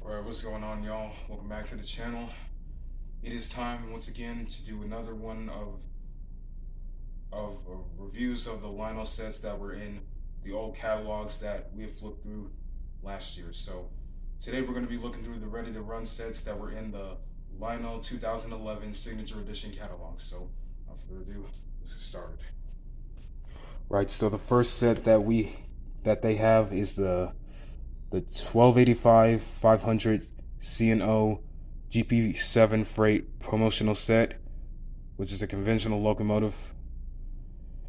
Alright, what's going on, y'all? Welcome back to the channel. It is time once again to do another one of reviews of the Lionel sets that were in the old catalogs that we have flipped through last year. So today we're going to be looking through the ready to run sets that were in the Lionel 2011 Signature Edition catalog. So without further ado, let's get started. Right, so the first set that they have is the 1285 500 C&O GP7 freight promotional set, which is a conventional locomotive.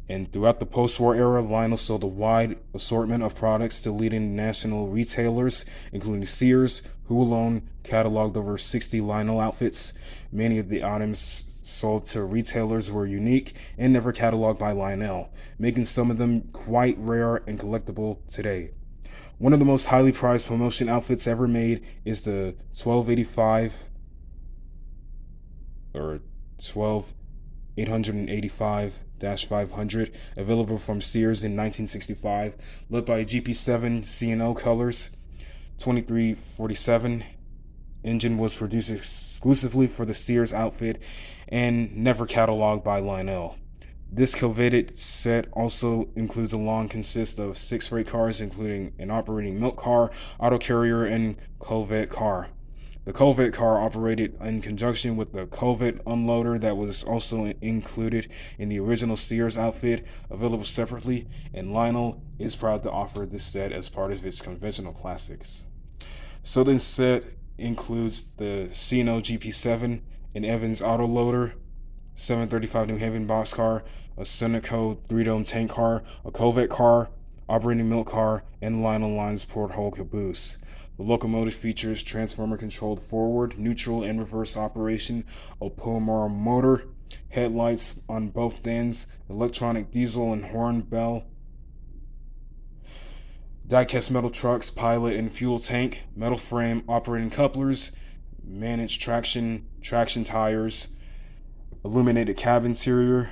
And throughout the post-war era, Lionel sold a wide assortment of products to leading national retailers, including Sears, who alone cataloged over 60 Lionel outfits. Many of the items sold to retailers were unique and never cataloged by Lionel, making some of them quite rare and collectible today. One of the most highly prized promotion outfits ever made is the 1285 or 12885-500, available from Sears in 1965, led by GP7 C&O colors. 2347 engine was produced exclusively for the Sears outfit and never cataloged by Lionel. This coveted set also includes a long consist of 6 freight cars, including an operating milk car, auto carrier, and culvette car. The culvette car operated in conjunction with the culvette unloader that was also included in the original Sears outfit, available separately, and Lionel is proud to offer this set as part of its conventional classics. So this set includes the C&O GP7, an Evans autoloader, 735 New Haven boxcar, a Seneco 3-dome tank car, a culvette car, operating milk car, and Lionel Line's porthole caboose. The locomotive features transformer-controlled forward, neutral, and reverse operation, a Pomar motor, headlights on both ends, electronic diesel and horn bell, die-cast metal trucks, pilot and fuel tank, metal frame, operating couplers, managed traction tires, illuminated cab interior,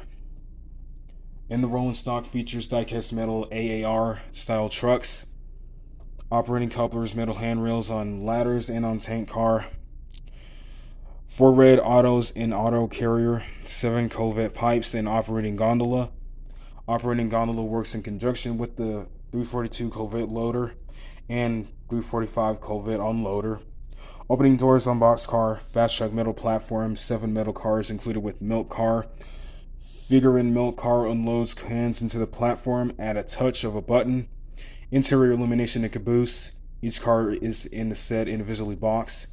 and the rolling stock features die-cast metal AAR style trucks, operating couplers, metal handrails on ladders and on tank car, 4 red autos in auto carrier, 7 culvette pipes and operating gondola. Operating gondola works in conjunction with the 342 culvette loader and 345 culvette unloader. Opening doors on boxcar, fast track metal platform, 7 metal cars included with milk car. Figure-in milk car unloads cans into the platform at a touch of a button. Interior illumination and caboose. Each car is in the set individually boxed.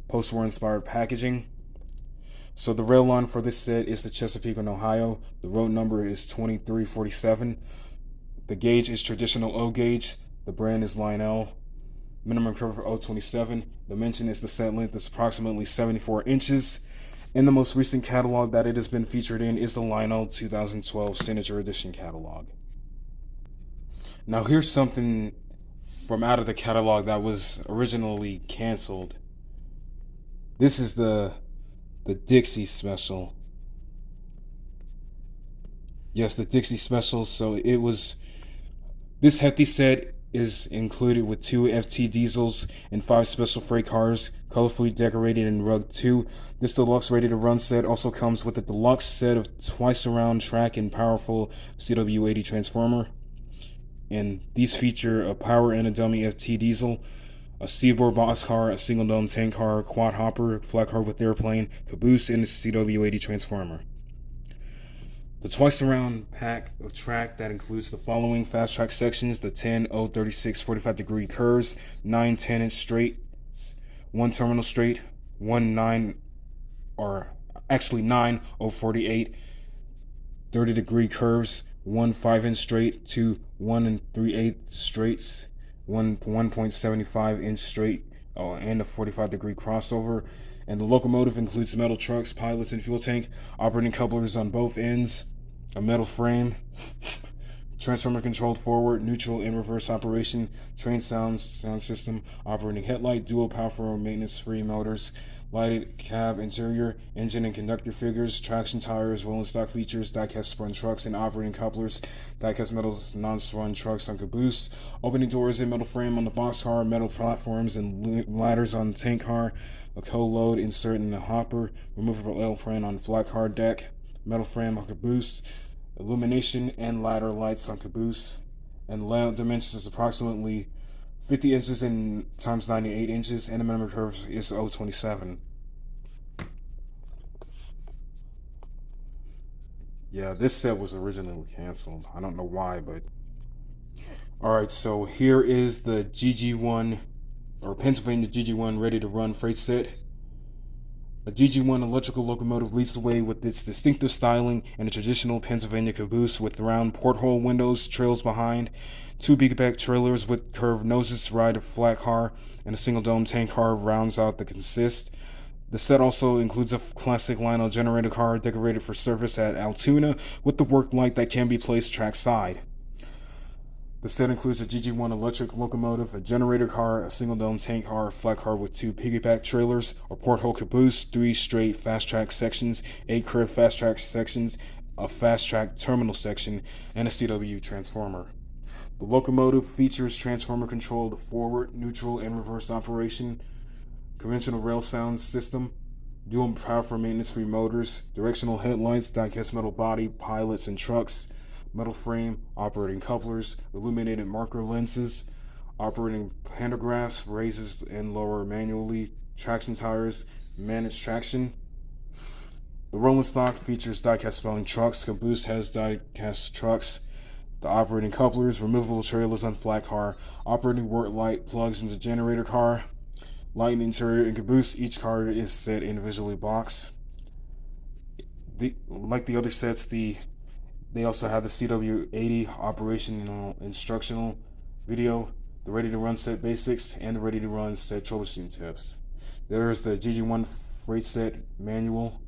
Post-war inspired packaging. So the rail line for this set is the Chesapeake in Ohio. The road number is 2347. The gauge is traditional O gauge. The brand is Lionel. Minimum curve of 027. Dimension is the set length is approximately 74 inches. And the most recent catalog that it has been featured in is the Lionel 2012 Signature Edition catalog. Now here's something from out of the catalog that was originally canceled. This is the Dixie Special. Yes, the Dixie Special. So it was, this hefty set is included with 2 FT diesels and 5 special freight cars, colorfully decorated in Rug 2. This deluxe ready to run set also comes with a deluxe set of twice around track and powerful CW80 transformer. And these feature a power and a dummy FT diesel, a Seaboard boxcar, a single dome tank car, quad hopper, flat car with airplane, caboose, and a CW80 transformer. The twice around pack of track that includes the following fast track sections: the 10, 0, 36, 45 degree curves, 9 10-inch straights, 1 terminal straight, 9 0 48 30 degree curves, 1 5-inch straight, 2 1 3/8 straights, 1 1.75-inch straight, and a 45 degree crossover. And the locomotive includes metal trucks, pilots, and fuel tank, operating couplers on both ends, a metal frame, transformer controlled forward, neutral, and reverse operation, train sound system, operating headlight, dual powerful maintenance free motors, lighted cab interior, engine and conductor figures, traction tires, rolling stock features, die-cast spun trucks and operating couplers, die-cast metal non-spun trucks on caboose, opening doors and metal frame on the boxcar, metal platforms and ladders on the tank car, a co-load insert in the hopper, removable L frame on flat car deck, metal frame on caboose, illumination and ladder lights on caboose, and layout dimensions is approximately 50 inches and times 98 inches, and the minimum curve is 0.27. Yeah, this set was originally canceled. I don't know why, but... Alright, so here is the GG1, or Pennsylvania GG1 ready to run freight set. A GG1 electrical locomotive leads the way with its distinctive styling and a traditional Pennsylvania caboose with round porthole windows, trails behind, two piggyback trailers with curved noses to ride a flat car, and a single dome tank car rounds out the consist. The set also includes a classic Lionel generator car decorated for service at Altoona with the work light that can be placed trackside. The set includes a GG1 electric locomotive, a generator car, a single dome tank car, a flat car with two piggyback trailers, a porthole caboose, 3 straight fast track sections, 8 curved fast track sections, a fast track terminal section, and a CW transformer. The locomotive features transformer controlled forward, neutral, and reverse operation, conventional rail sound system, dual powerful maintenance-free motors, directional headlights, die-cast metal body, pilots and trucks, metal frame, operating couplers, illuminated marker lenses, operating pantographs, raises and lower manually, traction tires, managed traction. The rolling stock features die-cast spelling trucks, caboose has die-cast trucks, the operating couplers, removable trailers on flat car, operating work light plugs into generator car, light interior and caboose, each car is set individually boxed. Like the other sets, they also have the CW80 operational instructional video, the ready to run set basics, and the ready to run set troubleshooting tips. There's the GG1 freight set manual.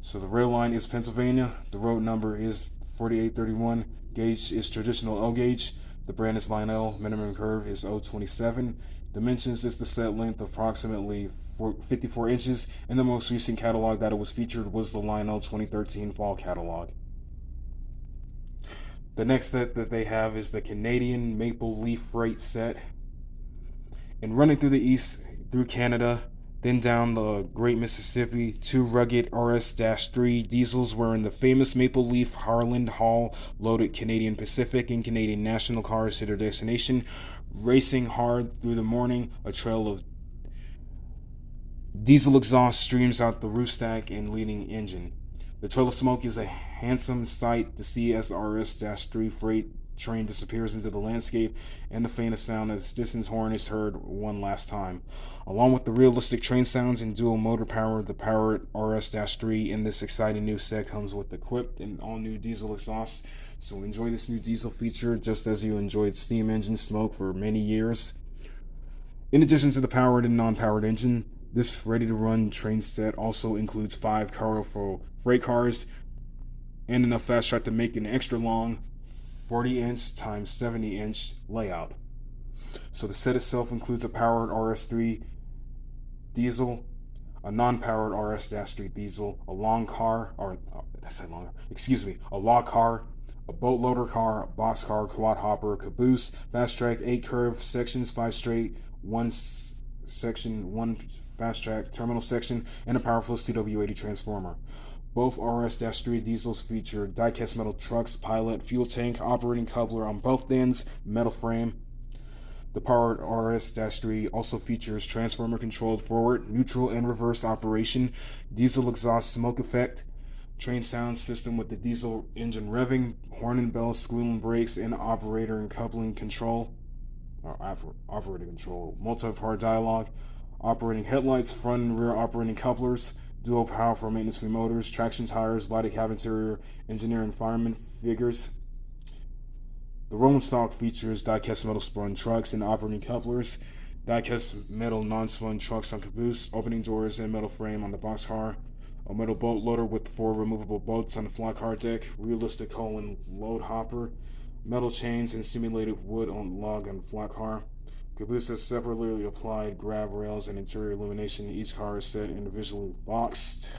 So the rail line is Pennsylvania, the road number is 4831, gauge is traditional L gauge, the brand is Lionel, minimum curve is 0.27, dimensions is the set length of approximately 54 inches, and the most recent catalog that it was featured was the Lionel 2013 fall catalog. The next set that they have is the Canadian Maple Leaf Freight set. And running through the east, through Canada, then down the Great Mississippi, 2 rugged RS-3 diesels were in the famous Maple Leaf Harland Hall loaded Canadian Pacific and Canadian National cars to their destination, racing hard through the morning. A trail of diesel exhaust streams out the roof stack and leading engine. The trail of smoke is a handsome sight to see as the RS-3 freight train disappears into the landscape, and the faintest sound as distance horn is heard one last time. Along with the realistic train sounds and dual motor power, the powered RS-3 in this exciting new set comes with equipped and all-new diesel exhaust. So enjoy this new diesel feature just as you enjoyed steam engine smoke for many years. In addition to the powered and non-powered engine, this ready-to-run train set also includes 5 powerful freight cars and enough fast track to make an extra long 40-inch times 70-inch layout. So the set itself includes a powered RS-3 diesel, a non-powered RS-3 diesel, a long car, or a log car, a boat loader car, a box car, quad hopper, caboose, fast track, 8 curved sections, 5 straight, 1 section, 1 fast track terminal section, and a powerful CW80 transformer. Both RS-3 diesels feature die-cast metal trucks, pilot, fuel tank, operating coupler on both ends, metal frame. The powered RS-3 also features transformer-controlled forward, neutral, and reverse operation, diesel exhaust smoke effect, train sound system with the diesel engine revving, horn and bell, squealing brakes, and operator and coupling control, operating control, multi-part dialogue, operating headlights, front and rear operating couplers, dual powerful maintenance-free motors, traction tires, lighted cab interior, engineer and fireman figures. The rolling stock features die-cast metal spun trucks and operating couplers, die-cast metal non-spun trucks on caboose, opening doors and metal frame on the boxcar, a metal boat loader with 4 removable boats on the flat car deck, realistic hull and load hopper, metal chains and simulated wood on log on flat car, Caboose has separately applied grab rails and interior illumination. Each car is set individually boxed.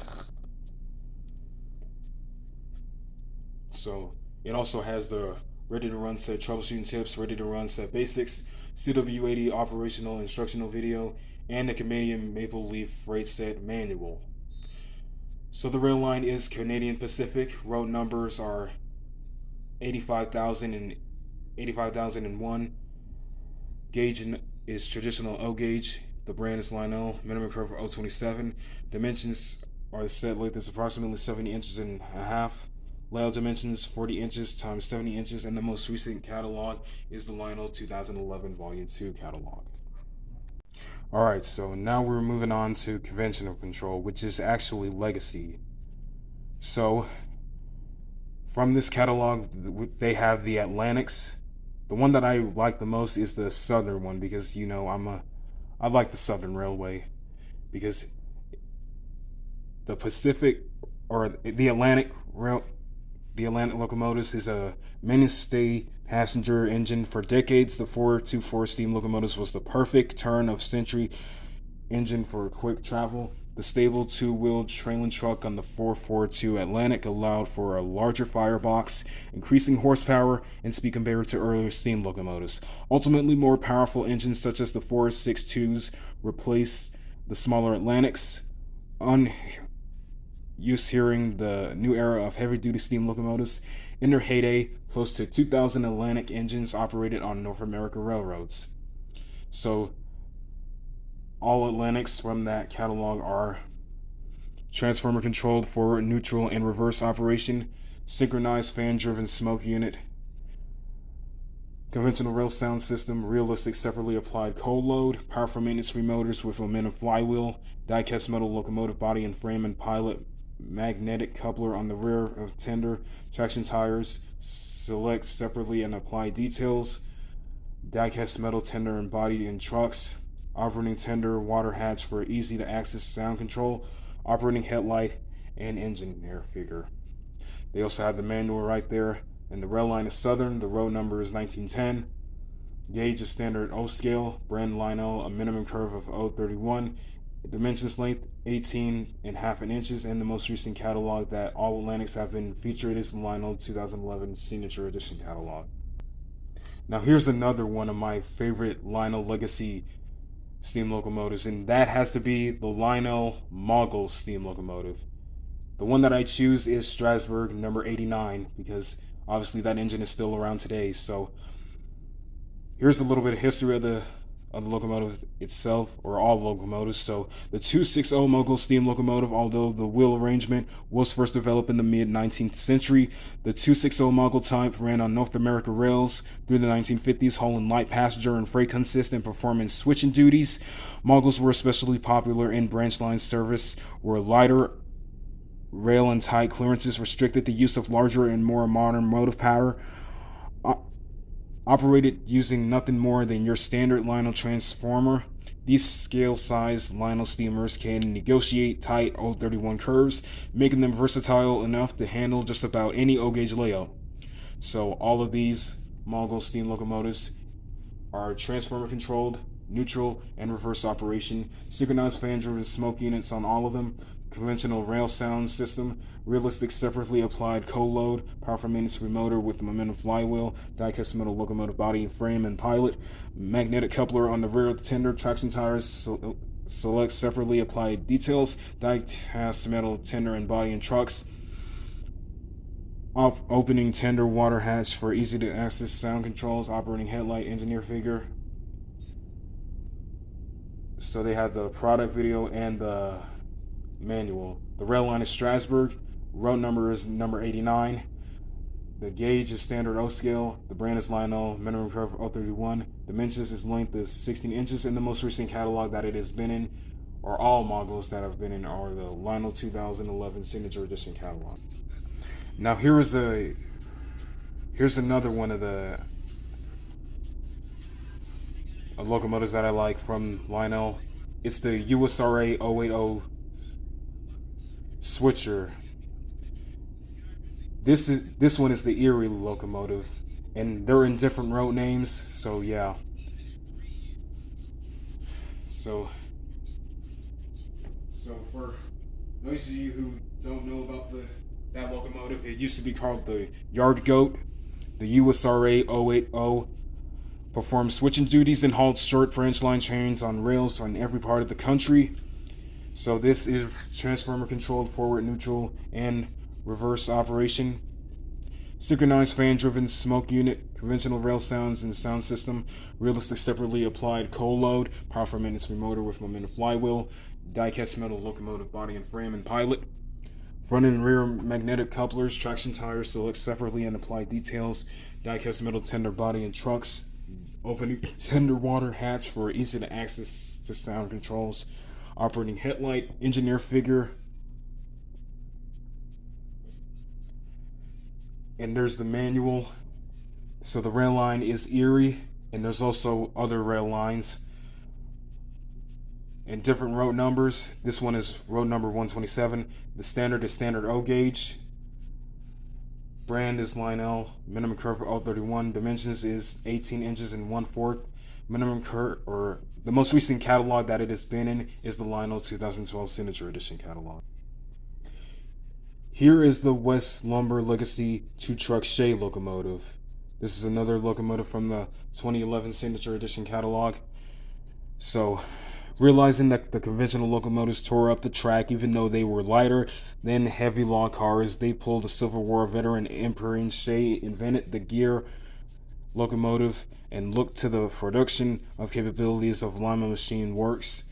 So it also has the ready to run set troubleshooting tips, ready to run set basics, CW80 operational instructional video, and the Canadian Maple Leaf rate set manual. So the rail line is Canadian Pacific. Road numbers are 85,000 and 85,001. Gauge is traditional O gauge. The brand is Lionel. Minimum curve of 027. Dimensions are the set length is approximately 70 inches and a half. Layout dimensions 40 inches times 70 inches, and the most recent catalog is the Lionel 2011 Volume 2 catalog. Alright, so now we're moving on to conventional control, which is actually legacy. So, from this catalog, they have the Atlantics. The one that I like the most is the Southern one, because, you know, I like the Southern Railway, because the Pacific, or the Atlantic locomotives is a mainstay passenger engine. For decades, the 424 steam locomotives was the perfect turn of century engine for quick travel. The stable two-wheeled trailing truck on the 442 Atlantic allowed for a larger firebox, increasing horsepower and speed compared to earlier steam locomotives. Ultimately, more powerful engines such as the 462s replaced the smaller Atlantics. Used hearing the new era of heavy-duty steam locomotives. In their heyday, close to 2,000 Atlantic engines operated on North American railroads. So, all Atlantics from that catalog are transformer controlled forward, neutral, and reverse operation, synchronized fan-driven smoke unit, conventional rail sound system, realistic separately applied coal load, powerful maintenance-free motors with momentum flywheel, die-cast metal locomotive body and frame and pilot, magnetic coupler on the rear of tender, traction tires, select separately and apply details, die-cast metal tender and body in trucks, operating tender water hatch for easy to access sound control, operating headlight, and engine air figure. They also have the manual right there, and the rail line is Southern. The road number is 1910. Gauge is standard O scale, brand Lionel, a minimum curve of 031. Dimensions length 18.5 inches, and the most recent catalog that all Atlantics have been featured is the Lionel 2011 Signature Edition catalog. Now here's another one of my favorite Lionel Legacy steam locomotives, and that has to be the Lionel Mogul steam locomotive. The one that I choose is Strasbourg number 89, because obviously that engine is still around today. So here's a little bit of history of the locomotive itself, or all locomotives. So the 260 Mogul steam locomotive, although the wheel arrangement was first developed in the mid-19th century, the 260 Mogul type ran on North America rails through the 1950s, hauling light passenger and freight consist and performing switching duties. Moguls were especially popular in branch line service, where lighter rail and tight clearances restricted the use of larger and more modern motive power. Operated using nothing more than your standard Lionel transformer, these scale-sized Lionel steamers can negotiate tight 031 curves, making them versatile enough to handle just about any O-gauge layout. So all of these Mogul steam locomotives are transformer controlled, neutral, and reverse operation, synchronized fan-driven smoke units on all of them, conventional rail sound system, realistic separately applied coal load, powerful maintenance-free motor with the momentum flywheel, die-cast metal locomotive body and frame and pilot, magnetic coupler on the rear of the tender, traction tires, select separately applied details, die-cast metal tender and body and trucks, opening tender water hatch for easy to access sound controls, operating headlight, engineer figure. So they have the product video and the manual. The rail line is Strasbourg. Road number is number 89. The gauge is standard O scale. The brand is Lionel. Minimum curve 031. Dimensions is length is 16 inches. And the most recent catalog that it has been in, or all Moguls that have been in, are the Lionel 2011 Signature Edition catalog. Now here's another one of the locomotives that I like from Lionel. It's the USRA 080 Switcher. This one is the Erie locomotive, and they're in different road names, so yeah. So, for those of you who don't know about that locomotive, it used to be called the Yard Goat. The USRA 080 performed switching duties and hauled short branch line trains on rails on every part of the country. So this is transformer controlled forward, neutral, and reverse operation. Synchronized fan-driven smoke unit, conventional rail sounds and sound system, realistic separately applied coal load, power for maintenance motor with momentum flywheel, die-cast metal locomotive body and frame and pilot. Front and rear magnetic couplers, traction tires, select separately and apply details, die-cast metal tender body and trucks, opening tender water hatch for easy to access to sound controls, operating headlight, engineer figure, and there's the manual. So the rail line is Erie, and there's also other rail lines and different road numbers. This one is road number 127. The standard is standard O gauge. Brand is Lionel. Minimum curve 031. Dimensions is 18 inches and 1/4. Minimum curve, or the most recent catalog that it has been in, is the Lionel 2012 Signature Edition catalog. Here is the West Lumber Legacy 2-truck Shay locomotive. This is another locomotive from the 2011 Signature Edition catalog. So, realizing that the conventional locomotives tore up the track even though they were lighter than heavy log cars, they pulled a Civil War veteran Emperor Shay invented the gear locomotive and looked to the production of capabilities of Lima Machine Works,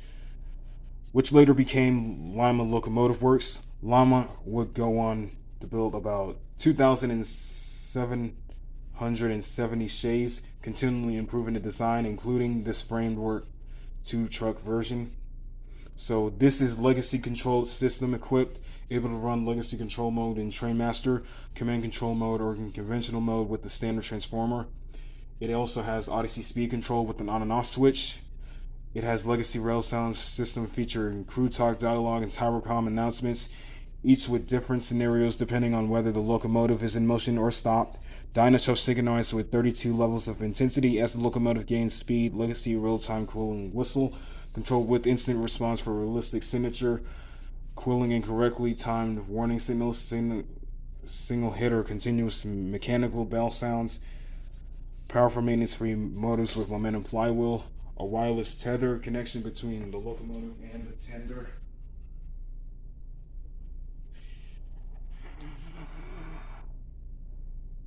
which later became Lima Locomotive Works. Lima would go on to build about 2,770 Shays, continually improving the design, including this framework 2-truck version. So this is legacy control system equipped, able to run legacy control mode in Trainmaster, command control mode, or in conventional mode with the standard transformer. It also has Odyssey speed control with an on and off switch. It has legacy rail sound system featuring crew talk, dialogue, and tower comm announcements, each with different scenarios depending on whether the locomotive is in motion or stopped. Dynacho synchronized with 32 levels of intensity as the locomotive gains speed. Legacy real-time cooling whistle, controlled with instant response for realistic signature, cooling incorrectly timed warning signals, single hit or continuous mechanical bell sounds, powerful maintenance-free motors with momentum flywheel, a wireless tether connection between the locomotive and the tender.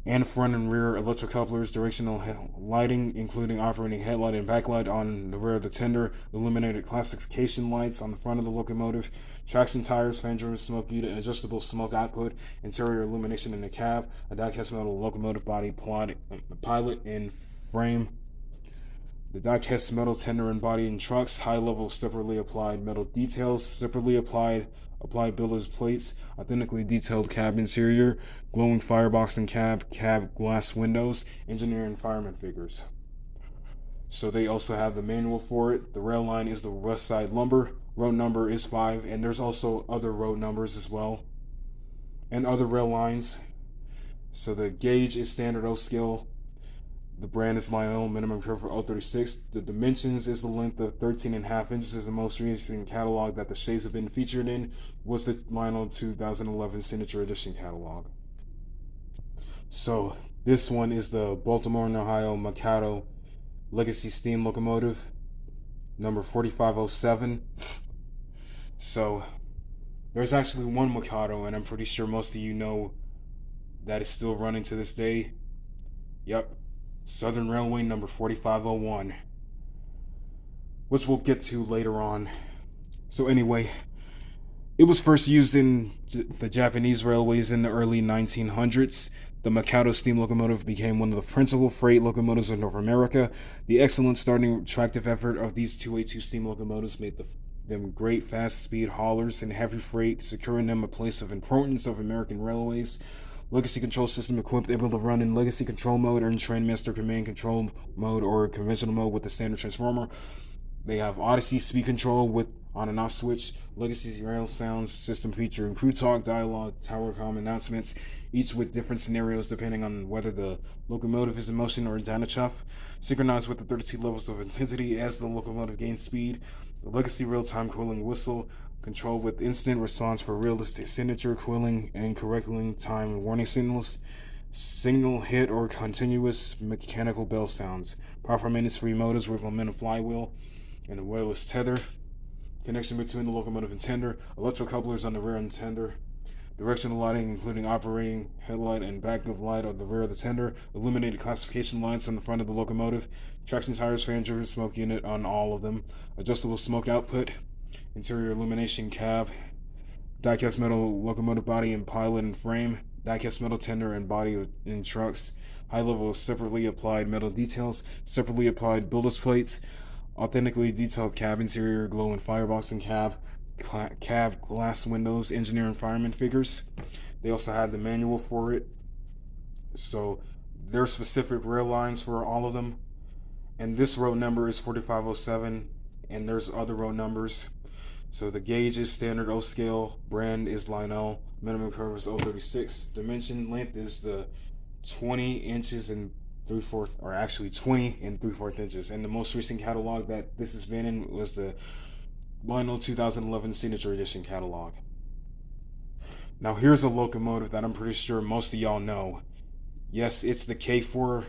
And front and rear electric couplers, directional lighting, including operating headlight and backlight on the rear of the tender, illuminated classification lights on the front of the locomotive, traction tires, fan-driven smoke unit, adjustable smoke output, interior illumination in the cab, a die-cast metal locomotive body, pilot, and frame. The die-cast metal tender and body in trucks, high-level separately applied metal details, separately applied billet plates, authentically detailed cab interior, glowing firebox and cab glass windows, engineer and fireman figures. So they also have the manual for it. The rail line is the West Side Lumber. Road number is 5, and there's also other road numbers as well, and other rail lines. So the gauge is standard O scale. The brand is Lionel, minimum curve for 036. The dimensions is the length of 13.5 inches. The most recent catalog that the Shays have been featured in was the Lionel 2011 Signature Edition catalog. So this one is the Baltimore and Ohio Mikado Legacy Steam Locomotive, number 4507. So there's actually one Mikado, and I'm pretty sure most of you know that is still running to this day. Yep. Southern Railway number 4501, which we'll get to later on. So anyway, it was first used in the Japanese railways in the early 1900s. The Mikado steam locomotive became one of the principal freight locomotives of North America. The excellent starting tractive effort of these 282 steam locomotives made them great fast speed haulers in heavy freight, securing them a place of importance of American railways. Legacy control system equipped, able to run in legacy control mode or in Trainmaster command control mode or conventional mode with the standard transformer. They have Odyssey speed control with on and off switch, Legacy's rail sounds system featuring crew talk, dialogue, tower comm announcements, each with different scenarios depending on whether the locomotive is in motion or down a chuff, synchronized with the 32 levels of intensity as the locomotive gains speed. The Legacy real-time cooling whistle, control with instant response for realistic signature cooling and correcting time warning signals. Signal hit or continuous mechanical bell sounds. Powerful maintenance-free motors with momentum flywheel and a wireless tether. Connection between the locomotive and tender. Electrocouplers on the rear and tender. Directional lighting, including operating headlight and backup light on the rear of the tender. Illuminated classification lights on the front of the locomotive. Traction tires, fan driven smoke unit on all of them. Adjustable smoke output. Interior illumination cab. Die-cast metal locomotive body and pilot and frame. Die-cast metal tender and body in trucks. High level separately applied metal details. Separately applied builder's plates. Authentically detailed cab interior, glow and firebox and cab glass windows, engineer and fireman figures. They also had the manual for it. So there are specific rail lines for all of them. And this road number is 4507, and there's other road numbers. So the gauge is standard O scale, brand is Lionel, minimum curve is 036. Dimension length is the 20 inches and 3/4, or actually 20 and 3/4 inches. And the most recent catalog that this has been in was the Lionel 2011 Signature Edition catalog. Now here's a locomotive that I'm pretty sure most of y'all know. Yes, it's the K4.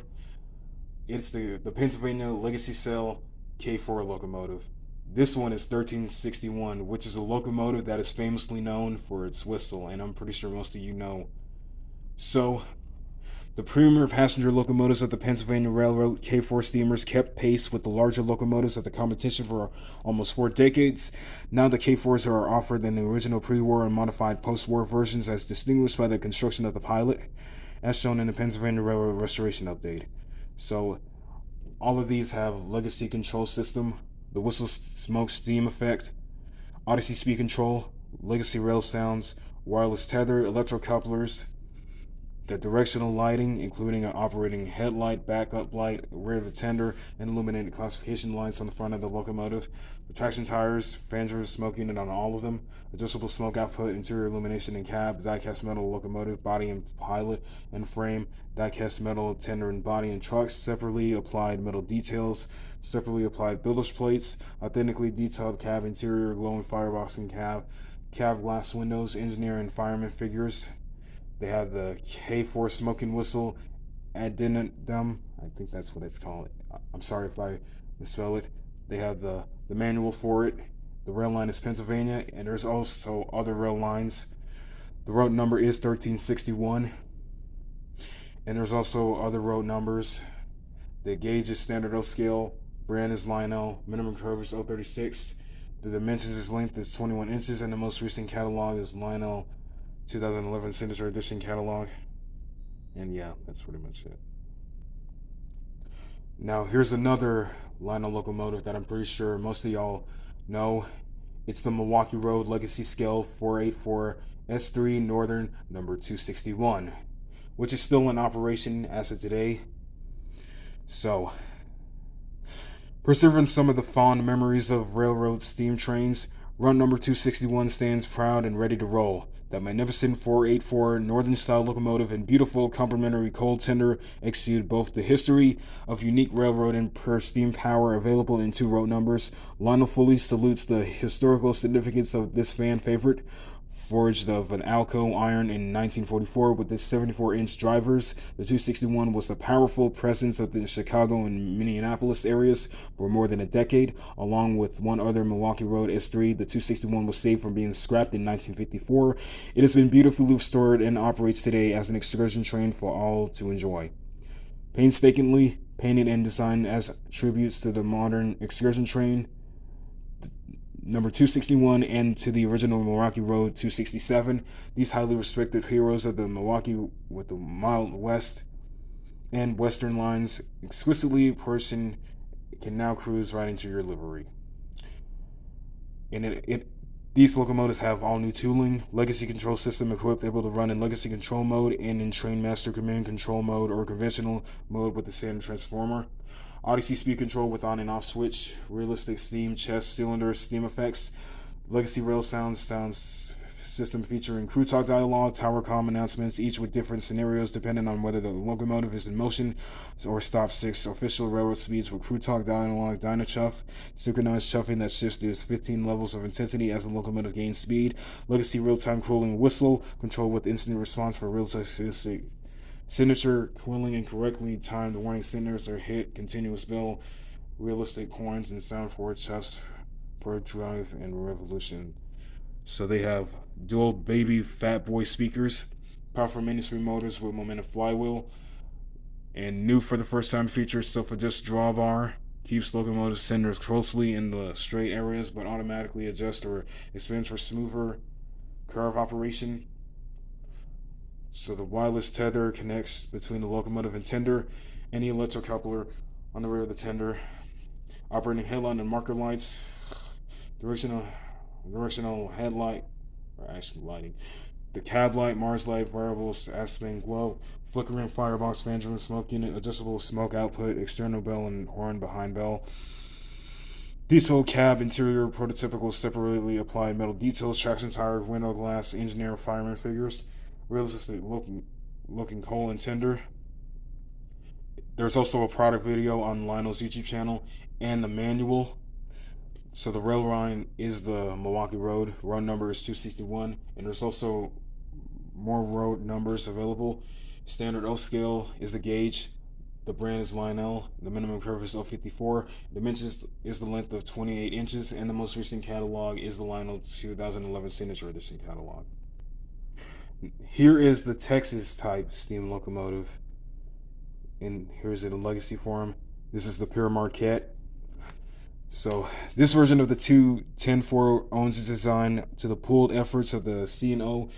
It's the Pennsylvania Legacy Cell K4 locomotive. This one is 1361, which is a locomotive that is famously known for its whistle, and I'm pretty sure most of you know. So, the premier passenger locomotives of the Pennsylvania Railroad K4 steamers kept pace with the larger locomotives of the competition for almost 4 decades. Now the K4s are offered in the original pre-war and modified post-war versions as distinguished by the construction of the pilot, as shown in the Pennsylvania Railroad Restoration Update. So, all of these have legacy control system, the whistle smoke steam effect, Odyssey speed control, legacy rail sounds, wireless tether, electrocouplers, the directional lighting, including an operating headlight, backup light, rear of the tender, and illuminated classification lights on the front of the locomotive. The traction tires, fan driven smoke unit on all of them. Adjustable smoke output, interior illumination and cab, die-cast metal locomotive, body and pilot and frame, die-cast metal tender and body and trucks, separately applied metal details, separately applied builder's plates, authentically detailed cab interior, glowing firebox and cab glass windows, engineer and fireman figures. They have the K4 smoking whistle addendum. I think that's what it's called. I'm sorry if I misspell it. They have the manual for it. The rail line is Pennsylvania, and there's also other rail lines. The road number is 1361. And there's also other road numbers. The gauge is standard O scale. Brand is Lionel. Minimum curve is 036. The dimensions is length is 21 inches, and the most recent catalog is Lionel 2011 Signature Edition catalog. And yeah, that's pretty much it. Now here's another Lionel locomotive that I'm pretty sure most of y'all know. It's the Milwaukee Road Legacy Scale 484 S3 Northern number 261, which is still in operation as of today. So, preserving some of the fond memories of railroad steam trains, run number 261 stands proud and ready to roll. That magnificent 484 Northern style locomotive and beautiful complementary coal tender exude both the history of unique railroad and per steam power available in 2 road numbers. Lionel fully salutes the historical significance of this fan favorite. Forged of an Alco iron in 1944 with its 74-inch drivers, the 261 was the powerful presence of the Chicago and Minneapolis areas for more than a decade. Along with one other Milwaukee Road S3, the 261 was saved from being scrapped in 1954. It has been beautifully restored and operates today as an excursion train for all to enjoy. Painstakingly painted and designed as tributes to the modern excursion train, number 261, and to the original Milwaukee Road 267. These highly respected heroes of the Milwaukee with the Mild West and Western lines, exquisitely portioned, can now cruise right into your livery. And these locomotives have all new tooling, legacy control system equipped, able to run in legacy control mode and in Trainmaster command control mode or conventional mode with the standard transformer. Odyssey speed control with on and off switch, realistic steam, chest, cylinder, steam effects, legacy rail sounds system featuring crew talk dialogue, tower comm announcements, each with different scenarios depending on whether the locomotive is in motion or stop 6, official railroad speeds with crew talk dialogue, dyno chuff, synchronized chuffing that shifts to 15 levels of intensity as the locomotive gains speed, legacy real-time cooling whistle, control with instant response for real-time signature, cooling and correctly timed warning signals are hit, continuous bell, realistic horns and sound for chuffs for drive and revolution. So they have dual baby fat boy speakers, powerful mainstream motors with momentum flywheel, and new for the first time features self-adjust drawbar, keeps locomotive centers closely in the straight areas but automatically adjusts or expands for smoother curve operation. So the wireless tether connects between the locomotive and tender, and the electrocoupler on the rear of the tender, operating headlight and marker lights, directional headlight, or actually lighting, the cab light, Mars light, variables, aspen glow, flickering firebox, Vangelis smoke unit, adjustable smoke output, external bell and horn behind bell. Diesel cab interior, prototypical separately applied metal details, traction tire, window glass, engineer, fireman figures, realistic looking coal and tender. There's also a product video on Lionel's YouTube channel and the manual. So the rail line is the Milwaukee Road. Road number is 261, and there's also more road numbers available. Standard O scale is the gauge. The brand is Lionel. The minimum curve is 054. Dimensions is the length of 28 inches, and the most recent catalog is the Lionel 2011 Signature Edition catalog. Here is the Texas type steam locomotive, and here's it in legacy form. This is the Pure Marquette. So this version of the 210-4 owns its design to the pooled efforts of the C&O,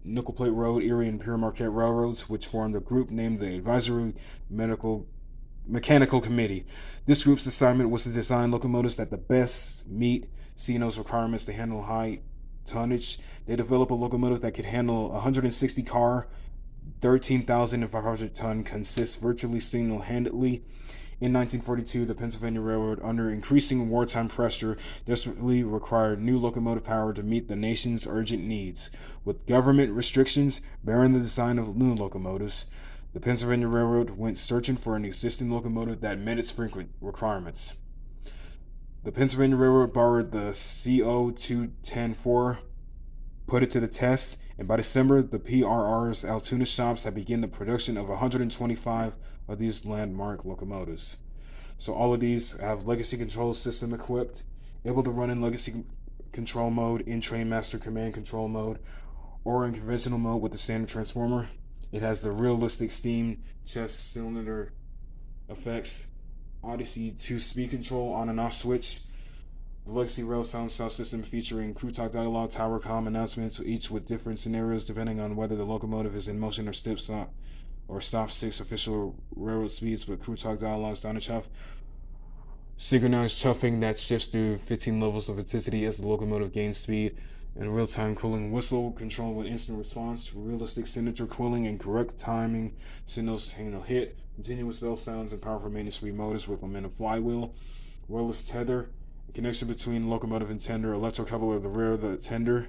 Nickel Plate Road, Erie, and Pure Marquette Railroads, which formed a group named the Advisory Mechanical Committee. This group's assignment was to design locomotives that the best meet C&O's requirements to handle high tonnage. They developed a locomotive that could handle 160 car, 13,500 ton, consists virtually single-handedly. In 1942, the Pennsylvania Railroad, under increasing wartime pressure, desperately required new locomotive power to meet the nation's urgent needs. With government restrictions barring the design of new locomotives, the Pennsylvania Railroad went searching for an existing locomotive that met its frequent requirements. The Pennsylvania Railroad borrowed the CO 210-4, put it to the test, and by December, the PRR's Altoona shops had begun the production of 125 of these landmark locomotives. So all of these have legacy control system equipped, able to run in legacy control mode, in train master command control mode, or in conventional mode with the standard transformer. It has the realistic steam chest cylinder effects, Odyssey 2 speed control on and off switch, the legacy rail sound system featuring crew talk dialogue, tower comm announcements, each with different scenarios depending on whether the locomotive is in motion or stop 6, official railroad speeds with crew talk dialogues, dyno chuff, synchronized chuffing that shifts through 15 levels of intensity as the locomotive gains speed, and real-time cooling whistle control with instant response, realistic signature cooling and correct timing signals hit, continuous bell sounds and powerful maintenance-free motors with momentum flywheel, wireless tether, connection between locomotive and tender, electrocoupler at the rear of the tender,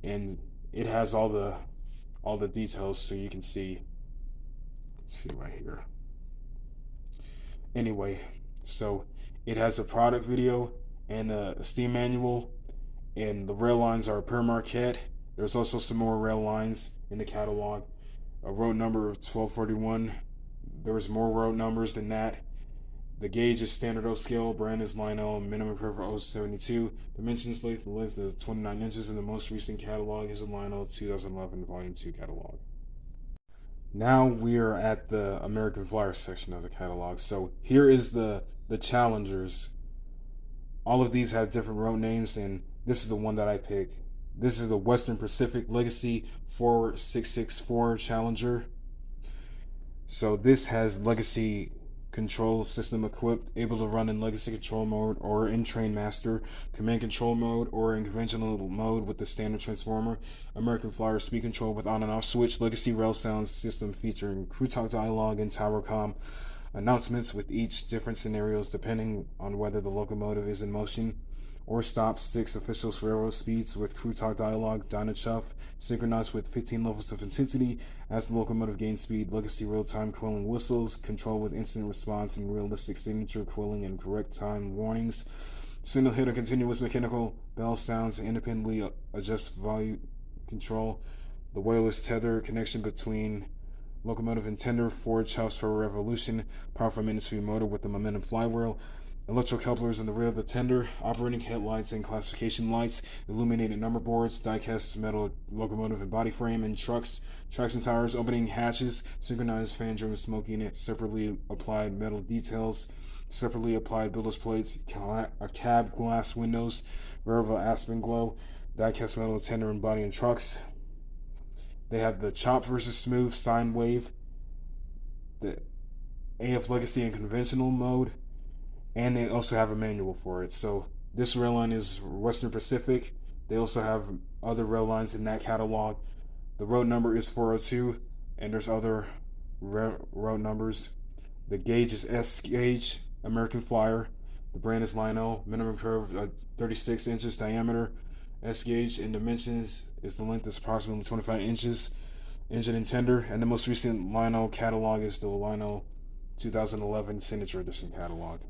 and it has all the details so you can see. Let's see right here. Anyway, so it has a product video and a steam manual, and the rail lines are Pure Marquette. There's also some more rail lines in the catalog. A road number of 1241. There's more road numbers than that. The gauge is standard O scale, brand is Lionel, minimum curve 072. Dimensions length is 29 inches, and the most recent catalog is a Lionel 2011 Volume 2 catalog. Now we are at the American Flyer section of the catalog. So here is the Challengers. All of these have different road names, and this is the one that I picked. This is the Western Pacific Legacy 4664 Challenger. So this has legacy control system equipped, able to run in legacy control mode or in train master, command control mode or in conventional mode with the standard transformer, American Flyer speed control with on and off switch, legacy rail sound system featuring crew talk dialogue and tower comm announcements with each different scenarios depending on whether the locomotive is in motion or stops. 6 official railroad speeds with crew talk dialogue, dyno chuff, synchronized with 15 levels of intensity as the locomotive gains speed. Legacy real-time quilling whistles, control with instant response and realistic signature quilling and correct time warnings. Single hit or continuous mechanical bell sounds independently adjust volume control. The wireless tether connection between locomotive and tender, forward chops for revolution, powerful ministry motor with the momentum flywheel, electro couplers in the rear of the tender, operating headlights and classification lights, illuminated number boards, die-cast metal locomotive and body frame, and trucks, traction tires, opening hatches, synchronized fan drum smoking it, separately applied metal details, separately applied bilder's plates, cab glass windows, variable aspen glow, die-cast metal tender and body and trucks. They have the chop versus smooth sine wave, the AF legacy and conventional mode, and they also have a manual for it. So this rail line is Western Pacific. They also have other rail lines in that catalog. The road number is 402, and there's other road numbers. The gauge is S gauge, American Flyer. The brand is Lionel. Minimum curve 36 inches diameter. S gauge and dimensions is the length is approximately 25 inches. Engine and tender, and the most recent Lionel catalog is the Lionel 2011 Signature Edition catalog.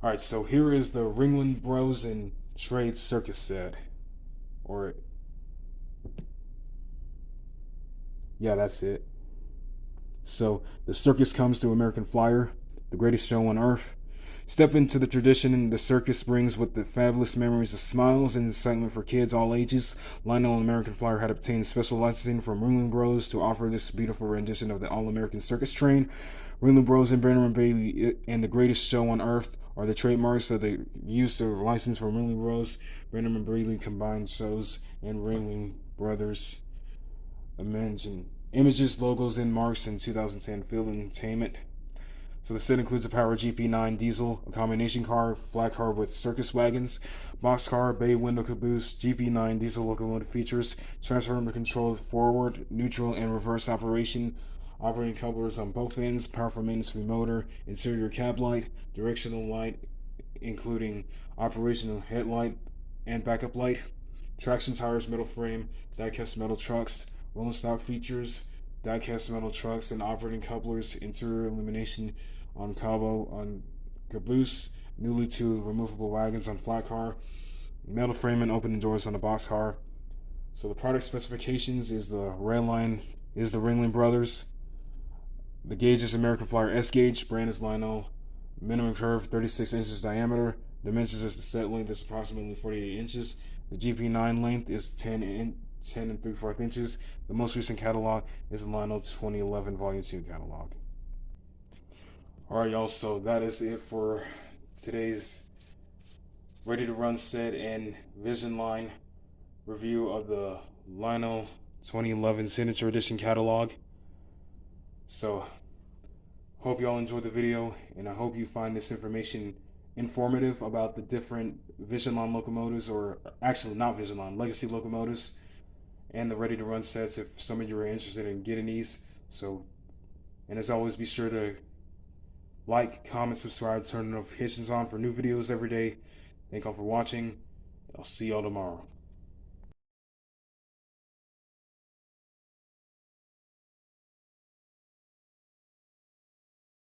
Alright, so here is the Ringling Bros and Trade Circus set. Or, yeah, that's it. So, the circus comes to American Flyer, the greatest show on earth. Step into the tradition, and the circus brings with the fabulous memories of smiles and excitement for kids all ages. Lionel and American Flyer had obtained special licensing from Ringling Bros to offer this beautiful rendition of the All-American Circus Train. Ringling Bros and Benjamin Bailey and the greatest show on earth are the trademarks that they used to license from Ringling Bros. Benjamin Bailey combined shows and Ringling Brothers images, logos, and marks in 2010 Field Entertainment. So the set includes a Power GP9 diesel, a combination car, flat car with circus wagons, boxcar, bay window caboose, GP9 diesel locomotive features, transformer controlled forward, neutral, and reverse operation, operating couplers on both ends, powerful maintenance motor, interior cab light, directional light, including operational headlight and backup light, traction tires, metal frame, die-cast metal trucks, rolling stock features, die-cast metal trucks and operating couplers, interior illumination on Cabo on caboose, newly tuned removable wagons on flat car, metal frame and opening doors on the box car. So the product specifications is the rail line is the Ringling Brothers. The gauge is American Flyer S gauge, brand is Lionel. Minimum curve 36 inches diameter. Dimensions is the set length is approximately 48 inches. The GP9 length is 10 and 3/4 inches. The most recent catalog is the Lionel 2011 Volume 2 catalog. Alright, y'all, so that is it for today's Ready to Run set and Vision Line review of the Lionel 2011 Signature Edition catalog. So, hope y'all enjoyed the video, and I hope you find this information informative about the different Vision Line locomotives, or actually not Vision Line, Legacy locomotives, and the Ready to Run sets if some of you are interested in getting these. So, and as always, be sure to like, comment, subscribe, turn the notifications on for new videos every day. Thank y'all for watching. I'll see y'all tomorrow.